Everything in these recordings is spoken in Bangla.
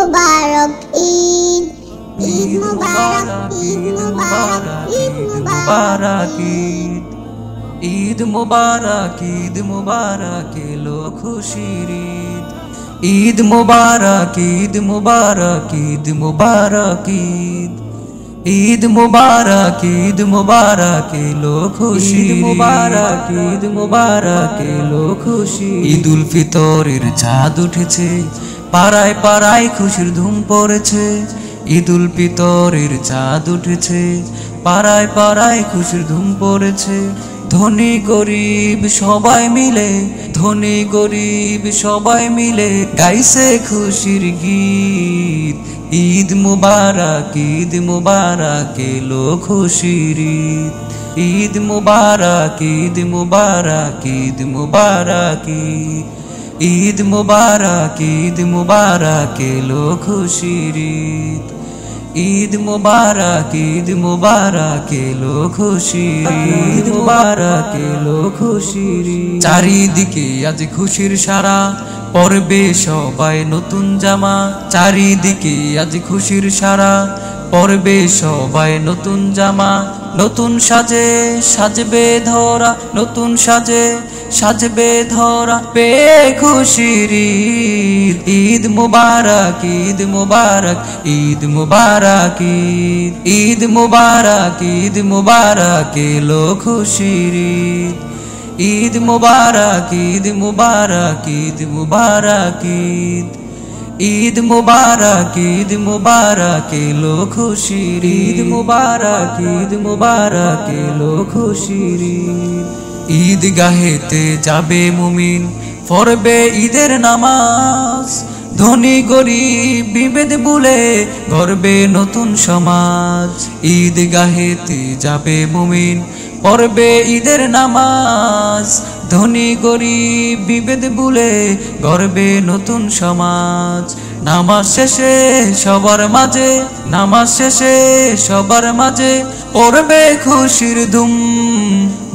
মুবারক ঈদ, ঈদ মুবারক, ঈদ মুবারক, ঈদ মুবারক ঈদ, ঈদ মুবারক, ঈদ মুবারক এলো খুশির ঈদ, ঈদ মুবারক, ঈদ মুবারক, ঈদ মুবারক ঈদ, ঈদ মুবারক, ঈদ মুবারক এলো খুশির মুবারক, ঈদ মুবারক এলো খুশি। ঈদ উল ফিতরের চাঁদ উঠেছে, পাড়ায় পাড়ায় খুশির ধুম পড়েছে। ঈদ উল ফিতরের চাঁদ উঠেছে, পাড়ায় পাড়ায় খুশির ধুম পড়েছে। ধনী গরিব সবাই মিলে, ধনী গরিব সবাই মিলে গাইছে খুশির গীত। ঈদ মুবারক, ঈদ মুবারক এলো খুশির ঈদ, ঈদ মুবারক, ঈদ মুবারক, ঈদ মুবারক ঈদ, ঈদ মুবারক, ঈদ মুবারক এলো খুশির ঈদ, ঈদ মুবারক, ঈদ মুবারক এলো খুশির ঈদ মুবারক এলো খুশির। চারিদিকে আজ খুশির সারা, পরবে সবাই নতুন জামা। চারিদিকে আজ খুশির সারা, পরবে সবাই নতুন জামা। নতুন সাজে সাজবে ধরা, নতুন সাজে সাজবে ধরা পে খুশির ঈদ। ঈদ মুবারক, ঈদ মুবারক, ঈদ মুবারক ঈদ, ঈদ মুবারক, ঈদ মুবারক এলো খুশির ঈদ, ঈদ মুবারক, ঈদ মুবারক, ঈদ মুবারক ঈদ, ঈদ মুবারক, ঈদ মুবারক এলো খুশির ঈদ মুবারক, ঈদ মুবারক এলো খুশির ঈদ। ঈদগাহেতে যাবে মুমিন, পড়বে ঈদের নামাজ। ধনী গরিব বিভেদ ভুলে গড়বে নতুন সমাজ। ঈদগাহেতে যাবে মুমিন, পড়বে ঈদের নামাজ। ধনী গরিব বিভেদ ভুলে গড়বে নতুন সমাজ। নামাজ শেষে সবার মাঝে, নামাজ শেষে সবার মাঝে পড়বে খুশির ধুম।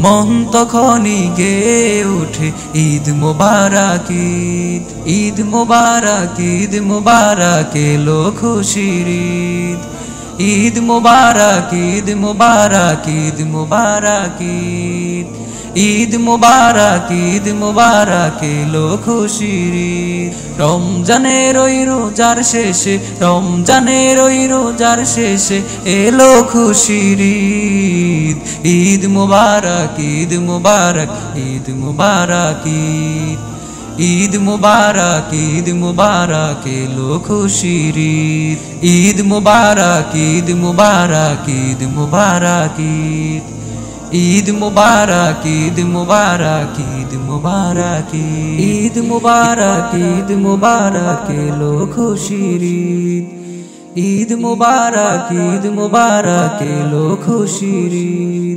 মন তখনই গেয়ে ওঠে ঈদ মুবারক ঈদ, ঈদ মুবারক, ঈদ মুবারক এলো খুশির ঈদ, ঈদ মুবারক, ঈদ মুবারক, ঈদ মুবারক ঈদ, ঈদ মুবারক, ঈদ মুবারক এলো খুশির ঈদ। রমজানের ওই রোজার শেষে, রমজানের ওই রোজার শেষে এলো খুশির ঈদ। ঈদ মুবারক, ঈদ মুবারক, ঈদ মুবারক ঈদ, ঈদ মুবারক, ঈদ মুবারক এলো খুশির ঈদ। ঈদ মুবারক, ঈদ মুবারক, ঈদ মুবারক ঈদ, ঈদ মুবারক, ঈদ মুবারক, ঈদ মুবারক ঈদ মুবারক, ঈদ মুবারক এলো খুশির ঈদ। ঈদ মুবারক, ঈদ মুবারক এলো খুশির ঈদ।